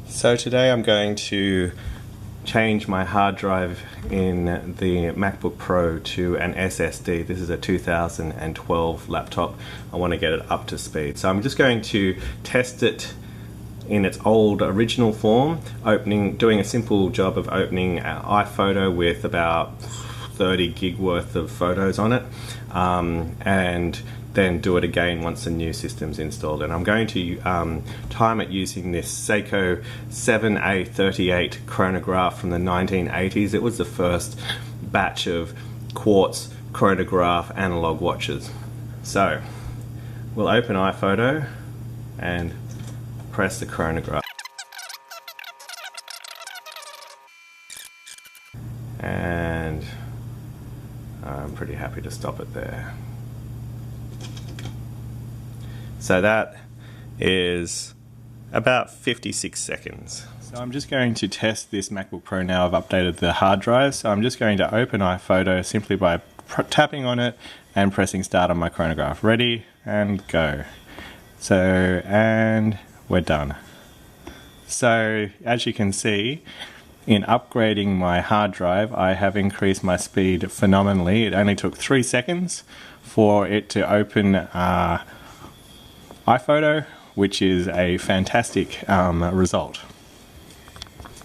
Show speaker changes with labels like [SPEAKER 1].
[SPEAKER 1] So today I'm going to change my hard drive in the Macbook Pro to an SSD. This is a 2012 laptop. I want to get it up to speed. So I'm just going to test it in its old original form, doing a simple job of opening iPhoto with about 30 gig worth of photos on it, and then do it again once the new system's installed. And I'm going to time it using this Seiko 7A38 chronograph from the 1980s. It was the first batch of quartz chronograph analog watches. So we'll open iPhoto and press the chronograph. And I'm pretty happy to stop it there. So that is about 56 seconds. So I'm just going to test this MacBook Pro now. I've updated the hard drive, so I'm just going to open iPhoto simply by tapping on it and pressing start on my chronograph. Ready and go. So, and we're done. So as you can see, in upgrading my hard drive, I have increased my speed phenomenally. It only took 3 seconds for it to open iPhoto, which is a fantastic result.